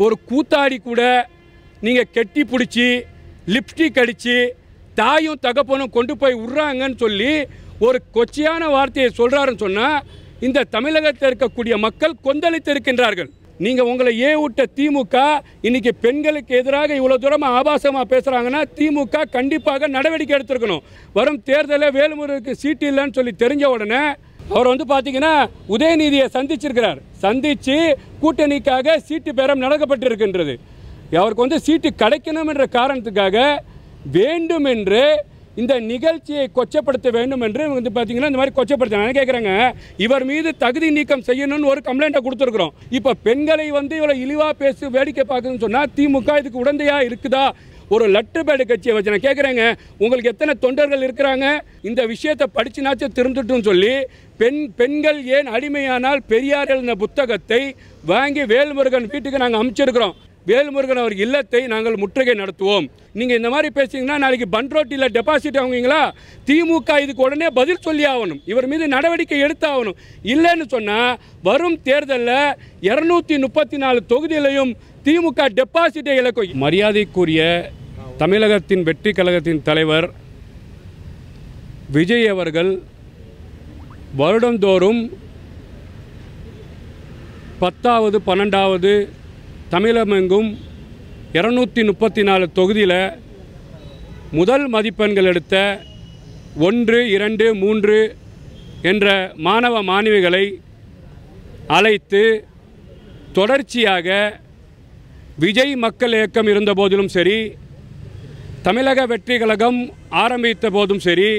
ஒரு கூத்தாடி கூட நீங்கள் கெட்டி பிடிச்சி லிப்ஸ்டிக் அடித்து தாயும் தகப்பனும் கொண்டு போய் விட்றாங்கன்னு சொல்லி ஒரு கொச்சையான வார்த்தையை சொல்கிறாருன்னு சொன்னால் இந்த தமிழகத்தில் இருக்கக்கூடிய மக்கள் கொந்தளித்து இருக்கின்றார்கள். நீங்கள் உங்களை விட்ட திமுக இன்றைக்கி பெண்களுக்கு எதிராக இவ்வளோ தூரமாக ஆபாசமாக பேசுகிறாங்கன்னா திமுக கண்டிப்பாக நடவடிக்கை எடுத்திருக்கணும். வரும் தேர்தலில் வேலுமுருகனுக்கு சீட்டு இல்லைன்னு சொல்லி தெரிஞ்ச உடனே அவர் பார்த்தீங்கன்னா உதயநிதியை சந்திச்சிருக்கிறார். சந்தித்து கூட்டணிக்காக சீட்டு பேரம் நடக்கப்பட்டிருக்கின்றது. அவருக்கு சீட்டு கிடைக்கணும் என்ற காரணத்துக்காக வேண்டுமென்று இந்த நிகழ்ச்சியை கொச்சப்படுத்த வேண்டும் என்று பார்த்தீங்கன்னா இந்த மாதிரி கொச்சப்படுத்த நான் கேட்குறேங்க. இவர் மீது தகுதி நீக்கம் செய்யணும்னு ஒரு கம்ப்ளைண்ட்டை கொடுத்துருக்குறோம். இப்போ பெண்களை இவ்வளோ இழிவாக பேசி வேடிக்கை பார்க்குதுன்னு சொன்னால் திமுக இதுக்கு உடந்தையாக இருக்குதா? ஒரு லெட்டர் பேடு கட்சியை வச்சு நான் கேட்குறேங்க, உங்களுக்கு எத்தனை தொண்டர்கள் இருக்கிறாங்க? இந்த விஷயத்தை படிச்சுனாச்சும் திருந்துட்டுன்னு சொல்லி பெண்கள் ஏன் அடிமையானால் பெரியார் எழுதின புத்தகத்தை வாங்கி வேல்முருகன் வீட்டுக்கு நாங்கள் அமைச்சிருக்கிறோம். வேல்முருகன் அவர் இல்லத்தை நாங்கள் முற்றுகை நடத்துவோம். நீங்கள் இந்த மாதிரி பேசிங்கன்னா நாளைக்கு பன்ரோட்டியில் டெபாசிட் ஆகுவீங்களா? திமுக இதுக்கு உடனே பதில் சொல்லி ஆகணும். இவர் மீது நடவடிக்கை எடுத்தாகணும். இல்லைன்னு சொன்னால் வரும் தேர்தலில் 234 தொகுதியிலையும் திமுக டெபாசிட்டை இழக்கும். மரியாதைக்குரிய தமிழகத்தின் வெற்றி கழகத்தின் தலைவர் விஜய் அவர்கள் வருடந்தோறும் 10வது 12வது தமிழகமெங்கும் 234 தொகுதியில் முதல் மதிப்பெண்கள் எடுத்த 1, 2, 3 என்ற மாணவ மாணவிகளை அழைத்து தொடர்ச்சியாக விஜய் மக்கள் இயக்கம் இருந்த போதிலும் சரி, தமிழக வெற்றி கழகம் ஆரம்பித்த போதும் சரி,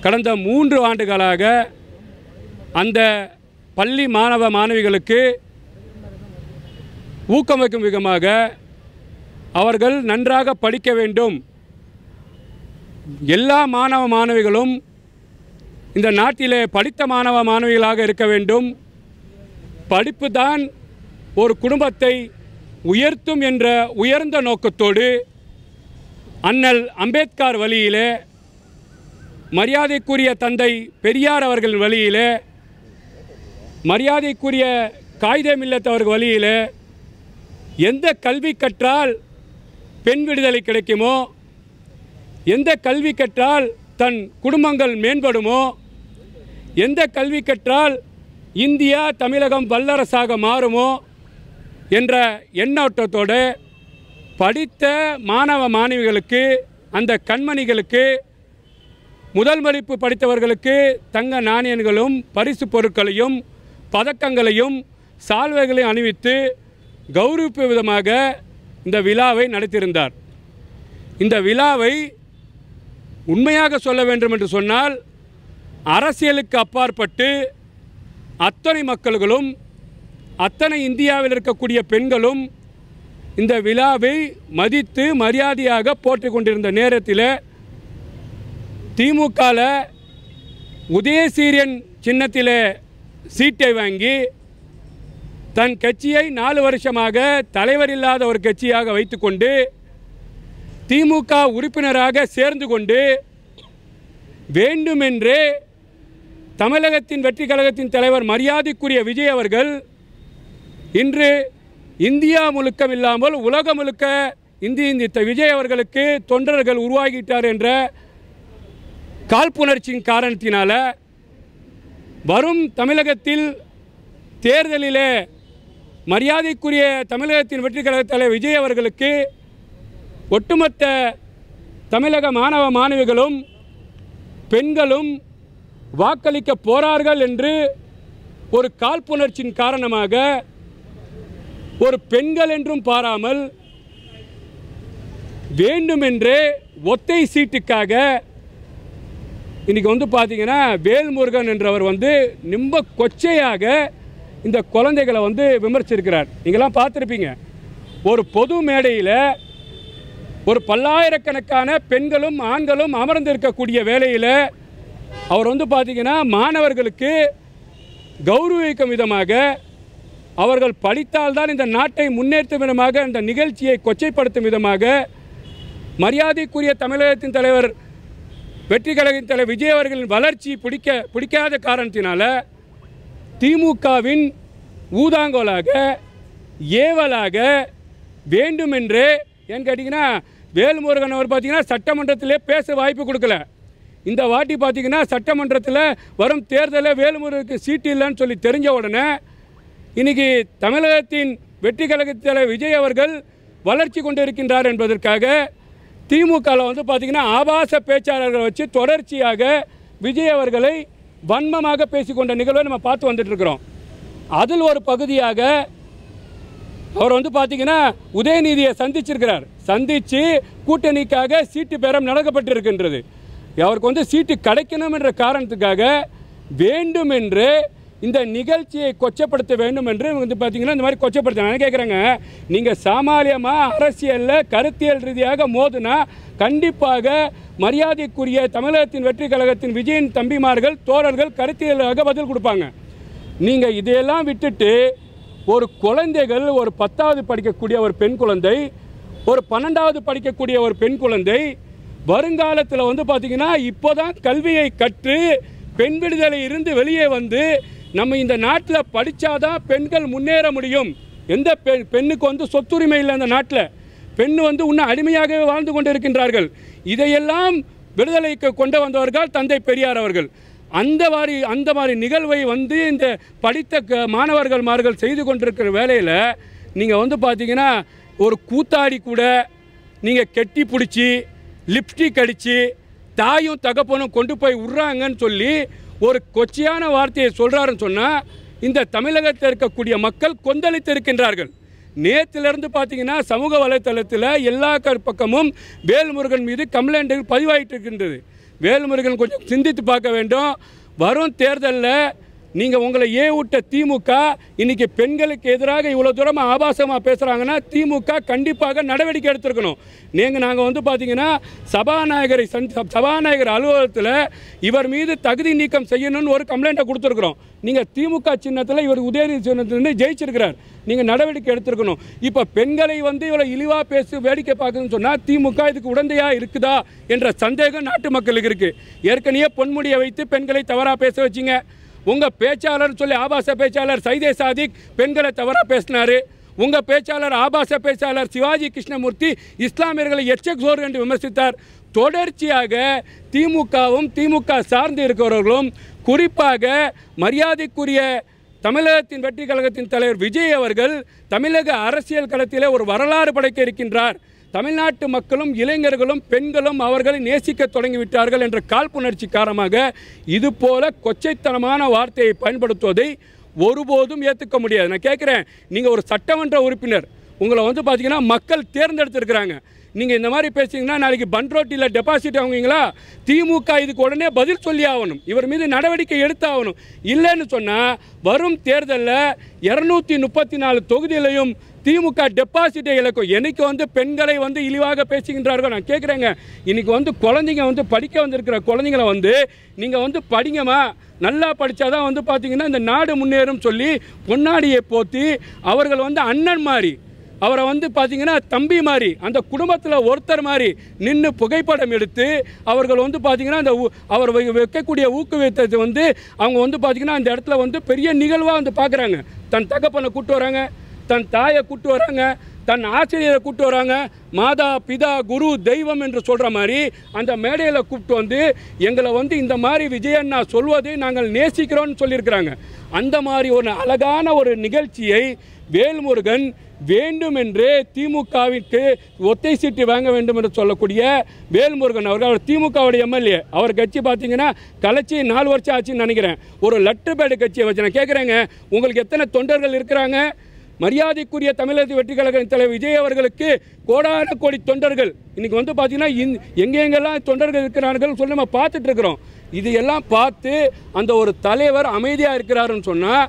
கடந்த 3 ஆண்டுகளாக அந்த பள்ளி மாணவ மாணவிகளுக்கு ஊக்கமளிக்கும் விதமாக அவர்கள் நன்றாக படிக்க வேண்டும், எல்லா மாணவ மாணவிகளும் இந்த நாட்டிலே படித்த மாணவ மாணவிகளாக இருக்க வேண்டும், படிப்பு தான் ஒரு குடும்பத்தை உயர்த்தும் என்ற உயர்ந்த நோக்கத்தோடு அண்ணல் அம்பேத்கர் வழியிலே, மரியாதைக்குரிய தந்தை பெரியார் அவர்கள் வழியிலே, மரியாதைக்குரிய காயிதே மில்லத் அவர்கள் வழியிலே எந்த கல்வி கற்றால் பெண் விடுதலை கிடைக்குமோ, எந்த கல்வி கற்றால் தன் குடும்பங்கள் மேம்படுமோ, எந்த கல்வி கற்றால் இந்தியா தமிழகம் வல்லரசாக மாறுமோ என்ற எண்ணோட்டத்தோடு படித்த மாணவ மாணவிகளுக்கு, அந்த கண்மணிகளுக்கு, முதல் மதிப்பு படித்தவர்களுக்கு தங்க நாணயங்களும் பரிசு பொருட்களையும் பதக்கங்களையும் சால்வைகளையும் அணிவித்து கௌரவிப்பு விதமாக இந்த விழாவை நடத்தியிருந்தார். இந்த விழாவை உண்மையாக சொல்ல வேண்டும் என்று சொன்னால் அரசியலுக்கு அப்பாற்பட்டு அத்தனை மக்கள்களும், அத்தனை இந்தியாவில் இருக்கக்கூடிய பெண்களும் இந்த விழாவை மதித்து மரியாதையாக போற்றிக் கொண்டிருந்த நேரத்தில் திமுகவில் உதயசூரியன் சின்னத்தில் சீட்டை வாங்கி தன் கட்சியை 4 வருஷமாக தலைவர் இல்லாத ஒரு கட்சியாக வைத்துக்கொண்டு திமுக உறுப்பினராக சேர்ந்து கொண்டு வேண்டுமென்றே தமிழகத்தின் வெற்றி கழகத்தின் தலைவர் மரியாதைக்குரிய விஜய் அவர்கள் இன்று இந்தியா முழுக்க இல்லாமல் உலகம் முழுக்க இந்த விஜய் அவர்களுக்கு தொண்டர்கள் உருவாகிட்டார் என்ற காழ்ப்புணர்ச்சியின் காரணத்தினால வரும் தமிழகத்தில் தேர்தலிலே மரியாதைக்குரிய தமிழகத்தின் வெற்றி கழக தலைவர் விஜய் அவர்களுக்கு ஒட்டுமொத்த தமிழக மாணவ மாணவிகளும் பெண்களும் வாக்களிக்க போறார்கள் என்று ஒரு காழ்ப்புணர்ச்சியின் காரணமாக ஒரு பெண்கள் என்றும் பாராமல் வேண்டுமென்றே ஒத்தை சீட்டுக்காக இன்றைக்கி பார்த்தீங்கன்னா வேல்முருகன் என்றவர் ரொம்ப கொச்சையாக இந்த குழந்தைகளை விமர்சிச்சிருக்கிறார். நீங்களாம் பார்த்துருப்பீங்க. ஒரு பொது மேடையில் ஒரு பல்லாயிரக்கணக்கான பெண்களும் ஆண்களும் அமர்ந்திருக்கக்கூடிய வேளையில் அவர் பார்த்தீங்கன்னா மாணவர்களுக்கு கௌரவிக்கும் விதமாக, அவர்கள் படித்தால்தான் இந்த நாட்டை முன்னேற்றும் விதமாக இந்த நிகழ்ச்சியை கொச்சைப்படுத்தும் விதமாக மரியாதைக்குரிய தமிழகத்தின் தலைவர் வெற்றி கழகத்தின் தலைவர் விஜய் அவர்களின் வளர்ச்சி பிடிக்காத காரணத்தினால திமுகவின் ஊதாங்கோலாக ஏவலாக வேண்டுமென்றே ஏன்னு கேட்டிங்கன்னா வேல்முருகன் அவர் பார்த்திங்கன்னா சட்டமன்றத்திலே பேச வாய்ப்பு கொடுக்கல. இந்த வாட்டி பார்த்திங்கன்னா சட்டமன்றத்தில் வரும் தேர்தலில் வேல்முருகனுக்கு சீட்டு இல்லைன்னு சொல்லி தெரிஞ்ச உடனே இன்றைக்கி தமிழகத்தின் வெற்றி கழகத் தலைவர் விஜய் அவர்கள் வளர்ச்சி கொண்டு இருக்கின்றார் என்பதற்காக திமுகவில் வந்து பார்த்திங்கன்னா ஆபாச பேச்சாளர்களை வச்சு தொடர்ச்சியாக விஜய் அவர்களை வன்மமாக பேசிக்கொண்ட நிகழ்வை நம்ம பார்த்து வந்துட்டுருக்கிறோம். அதில் ஒரு பகுதியாக அவர் வந்து பார்த்திங்கன்னா உதயநிதியை சந்திச்சிருக்கிறார். சந்தித்து கூட்டணிக்காக சீட்டு பேரம் நடக்கப்பட்டிருக்கின்றது. அவருக்கு வந்து சீட்டு கிடைக்கணும் என்ற காரணத்துக்காக வேண்டுமென்று இந்த நிகழ்ச்சியை கொச்சப்படுத்த வேண்டும் என்று வந்து பார்த்திங்கன்னா இந்த மாதிரி கொச்சப்படுத்த நான் கேட்குறேங்க. நீங்கள் சாமானியமாக அரசியலில் கருத்தியல் ரீதியாக மோதுனா கண்டிப்பாக மரியாதைக்குரிய தமிழகத்தின் வெற்றி கழகத்தின் விஜயின் தம்பிமார்கள் தோழர்கள் கருத்தியலாக பதில் கொடுப்பாங்க. நீங்கள் இதையெல்லாம் விட்டுட்டு ஒரு குழந்தைகள் ஒரு 10வது படிக்கக்கூடிய ஒரு பெண் குழந்தை, ஒரு 12வது படிக்கக்கூடிய ஒரு பெண் குழந்தை வருங்காலத்தில் வந்து பார்த்திங்கன்னா இப்போ தான் கல்வியை கற்று பெண் விடுதலை இருந்து வெளியே வந்து நம்ம இந்த நாட்டில் படித்தாதான் பெண்கள் முன்னேற முடியும். எந்த பெண்ணுக்கு வந்து சொத்துரிமை இல்லை. இந்த நாட்டில் பெண் வந்து இன்னும் அடிமையாகவே வாழ்ந்து கொண்டு இருக்கின்றார்கள். இதையெல்லாம் விடுதலைக்கு கொண்டு வந்தவர்கள் தந்தை பெரியார் அவர்கள். அந்த மாதிரி நிகழ்வை வந்து இந்த படித்த மாணவர்கள் செய்து கொண்டிருக்கிற வேலையில் நீங்கள் வந்து பார்த்தீங்கன்னா ஒரு கூத்தாடி கூட நீங்கள் கெட்டி பிடிச்சி லிப்ஸ்டிக் அடித்து தாயும் தகப்பனும் கொண்டு போய் விட்றாங்கன்னு சொல்லி ஒரு கொச்சையான வார்த்தையை சொல்கிறாருன்னு சொன்னால் இந்த தமிழகத்தில் இருக்கக்கூடிய மக்கள் கொந்தளித்து இருக்கின்றார்கள். நேற்றிலிருந்து பார்த்தீங்கன்னா சமூக வலைத்தளத்தில் எல்லா பக்கமும் வேல்முருகன் மீது கம்ப்ளைண்ட்டுகள் பதிவாகிட்டு இருக்கின்றது. வேல்முருகன் கொஞ்சம் சிந்தித்து பார்க்க வேண்டும். வரும் தேர்தலில் நீங்கள் உங்களை விட்ட திமுக இன்றைக்கி பெண்களுக்கு எதிராக இவ்வளோ தூரமாக ஆபாசமாக பேசுகிறாங்கன்னா திமுக கண்டிப்பாக நடவடிக்கை எடுத்துருக்கணும். நாங்கள் வந்து பார்த்திங்கன்னா சபாநாயகர் அலுவலகத்தில் இவர் மீது தகுதி நீக்கம் செய்யணும்னு ஒரு கம்ப்ளைண்ட்டை கொடுத்துருக்குறோம். நீங்கள் திமுக சின்னத்தில் இவர் உதயநிதி சின்னத்தில் ஜெயிச்சிருக்கிறார். நீங்கள் நடவடிக்கை எடுத்துருக்கணும். இப்போ பெண்களை வந்து இவ்வளோ இழிவாக பேசி வேடிக்கை பார்க்குதுன்னு சொன்னால் திமுக இதுக்கு உடந்தையாக இருக்குதா என்ற சந்தேகம் நாட்டு மக்களுக்கு இருக்குது. ஏற்கனவே பொன்முடியை வைத்து பெண்களை தவறாக பேச வச்சிங்க. உங்கள் பேச்சாளர் சொல்லி ஆபாச பேச்சாளர் சைதே சாதிக் பெண்களை தவறாக பேசினார். உங்கள் பேச்சாளர் ஆபாச பேச்சாளர் சிவாஜி கிருஷ்ணமூர்த்தி இஸ்லாமியர்களை எச்சோர் என்று விமர்சித்தார். தொடர்ச்சியாக திமுகவும் திமுக சார்ந்து இருக்கிறவர்களும் குறிப்பாக மரியாதைக்குரிய தமிழகத்தின் வெற்றி கழகத்தின் தலைவர் விஜய் அவர்கள் தமிழக அரசியல் களத்திலே ஒரு வரலாறு படைக்க இருக்கின்றார். தமிழ்நாட்டு மக்களும் இளைஞர்களும் பெண்களும் அவர்களை நேசிக்க தொடங்கிவிட்டார்கள் என்ற காழ்ப்புணர்ச்சி காரணமாக இதுபோல கொச்சைத்தனமான வார்த்தையை பயன்படுத்துவதை ஒருபோதும் ஏற்றுக்க முடியாது. நான் கேட்குறேன், நீங்கள் ஒரு சட்டமன்ற உறுப்பினர், உங்களை வந்து பார்த்தீங்கன்னா மக்கள் தேர்ந்தெடுத்திருக்கிறாங்க. நீங்கள் இந்த மாதிரி பேசிங்கன்னா நாளைக்கு பன்ரோட்டியில் டெபாசிட் ஆகுவீங்களா? திமுக இதுக்கு உடனே பதில் சொல்லி ஆகணும். இவர் மீது நடவடிக்கை எடுத்தாகணும். இல்லைன்னு சொன்னால் வரும் தேர்தலில் 234 தொகுதியிலையும் திமுக டெபாசிட்டை இழக்கும். என்னைக்கு வந்து பெண்களை வந்து இழிவாக பேசுகின்றார்கள். நான் கேட்குறேங்க, இன்றைக்கி வந்து குழந்தைங்க வந்து படிக்க வந்திருக்கிற குழந்தைங்கள வந்து நீங்கள் வந்து படிங்கம்மா, நல்லா படித்தாதான் வந்து பார்த்திங்கன்னா இந்த நாடு முன்னேறும் சொல்லி பொன்னாடியை போற்றி அவர்கள் வந்து அண்ணன் மாதிரி அவரை வந்து பார்த்திங்கன்னா தம்பி மாதிரி அந்த குடும்பத்தில் ஒருத்தர் மாதிரி நின்று புகைப்படம் எடுத்து அவர்கள் வந்து பார்த்திங்கன்னா அந்த அவர் வைக்கக்கூடிய ஊக்குவித்தது வந்து அவங்க வந்து பார்த்திங்கன்னா அந்த இடத்துல வந்து பெரிய நிகழ்வாக வந்து பார்க்குறாங்க. தன் தகப்பனை கூப்பிட்டு வராங்க, தன் தாயை கூப்பிட்டு வராங்க, தன் ஆசிரியரை கூப்பிட்டு வராங்க. மாதா பிதா குரு தெய்வம் என்று சொல்கிற மாதிரி அந்த மேடையில் கூப்பிட்டு வந்து எங்களை வந்து இந்த மாதிரி விஜயண்ணா சொல்வதை நாங்கள் நேசிக்கிறோன்னு சொல்லியிருக்கிறாங்க. அந்த மாதிரி ஒரு அழகான ஒரு நிகழ்ச்சியை வேல்முருகன் வேண்டுமென்றே திமுகவிற்கு ஒத்தை சீட்டு வாங்க வேண்டும் என்று சொல்லக்கூடிய வேல்முருகன் அவர்கள், அவர் திமுகவுடைய எம்எல்ஏ, அவர் கட்சி பார்த்தீங்கன்னா கலைச்சி 4 வருஷம் ஆச்சுன்னு நினைக்கிறேன். ஒரு லெட்டர் பேடு கட்சியை வச்சு நான் கேட்குறேங்க, உங்களுக்கு எத்தனை தொண்டர்கள் இருக்கிறாங்க? மரியாதைக்குரிய தமிழக வெற்றி கழக தலைவர் விஜய் அவர்களுக்கு கோடான கோடி தொண்டர்கள் இன்றைக்கி வந்து பார்த்திங்கன்னா எங்கெங்கெல்லாம் தொண்டர்கள் இருக்கிறார்கள் சொல்லி நம்ம பார்த்துட்டு இருக்கிறோம். இதையெல்லாம் பார்த்து அந்த ஒரு தலைவர் அமைதியாக இருக்கிறாருன்னு சொன்னால்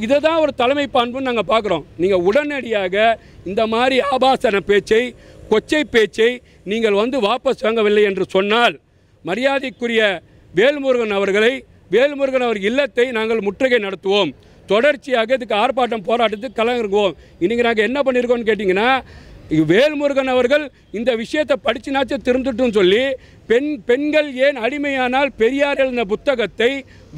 இதை தான் ஒரு தலைமை பண்புன்னு நாங்கள் பார்க்குறோம். நீங்கள் உடனடியாக இந்த மாதிரி ஆபாசன பேச்சை கொச்சை பேச்சை நீங்கள் வந்து வாபஸ் வாங்கவில்லை என்று சொன்னால் மரியாதைக்குரிய வேல்முருகன் அவர் இல்லத்தை நாங்கள் முற்றுகை நடத்துவோம். தொடர்ச்சியாக இதுக்கு ஆர்ப்பாட்டம் போராட்டத்துக்கு கலந்துருக்குவோம். இன்றைக்கி நாங்கள் என்ன பண்ணியிருக்கோம்னு கேட்டிங்கன்னா, வேல்முருகன் அவர்கள் இந்த விஷயத்தை படிச்சுனாச்சும் திருந்துட்டுன்னு சொல்லி பெண்கள் ஏன் அடிமையானால் பெரியார் எழுதின புத்தகத்தை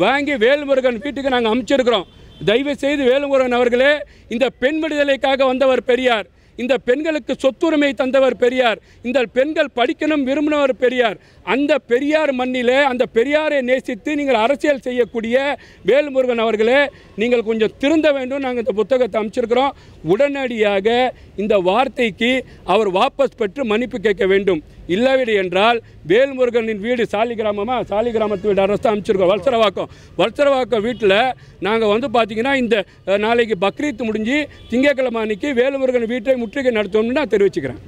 வாங்கி வேல்முருகன் வீட்டுக்கு நாங்கள் அனுப்பிச்சிருக்கிறோம். தயவுசெய்து வேலுமுருகன் அவர்களே, இந்த பெண் விடுதலைக்காக வந்தவர் பெரியார், இந்த பெண்களுக்கு சொத்துரிமை தந்தவர் பெரியார், இந்த பெண்கள் படிக்கணும் விரும்பினவர் பெரியார். அந்த பெரியார் மண்ணிலே அந்த பெரியாரை நேசித்து நீங்கள் அரசியல் செய்யக்கூடிய வேல்முருகன் அவர்களே, நீங்கள் கொஞ்சம் திருந்த வேண்டும். நாங்கள் இந்த புத்தகத்தை அமைச்சிருக்கிறோம். உடனடியாக இந்த வார்த்தைக்கு அவர் வாபஸ் பெற்று மன்னிப்பு கேட்க வேண்டும். இல்லவில்லை என்றால் வேல்முருகனின் வீடு சாலிகிராமத்து வீடு அரசு அமைச்சிருக்கோம். வல்சரவாக்கம் வீட்டில் நாங்கள் பார்த்தீங்கன்னா இந்த நாளைக்கு பக்ரீத் முடிஞ்சு திங்கட்கிழமை அன்னைக்கு வேல்முருகன் வீட்டை முற்றுகை நடத்தணும்னு நான் தெரிவிச்சுக்கிறேன்.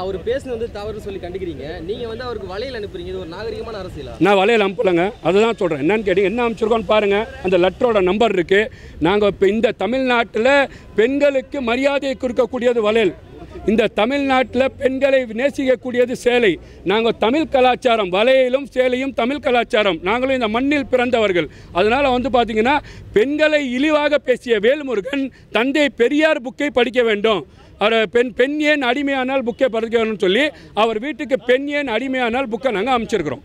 அவர் பேசுனது தவறு சொல்லி கண்டுக்கிறீங்க. நீங்கள் அவருக்கு வலையில் அனுப்புறீங்க. இது ஒரு நாகரிகமான அரசியலா? நான் வலையில் அனுப்பலைங்க, அதுதான் சொல்கிறேன். என்னன்னு கேட்டீங்க, என்ன அமைச்சிருக்கோன்னு பாருங்கள். அந்த லெட்டரோட நம்பர் இருக்குது. நாங்கள் இப்போ இந்த தமிழ்நாட்டில் பெண்களுக்கு மரியாதையை கொடுக்கக்கூடியது வலையில், இந்த தமிழ்நாட்டில் பெண்களை நேசிக்கக்கூடியது சேலை. நாங்கள் தமிழ் கலாச்சாரம், வலையிலும் சேலையும் தமிழ் கலாச்சாரம். நாங்களும் இந்த மண்ணில் பிறந்தவர்கள். அதனால் பார்த்தீங்கன்னா பெண்களை இழிவாக பேசிய வேல்முருகன் தந்தை பெரியார் புக்கை படிக்க வேண்டும். அவர் பெண் ஏன் அடிமையானால் புக்கை படிக்க வேணும்னு சொல்லி அவர் வீட்டுக்கு பெண் ஏன் அடிமையானால் புக்கை நாங்கள் அமைச்சிருக்கிறோம்.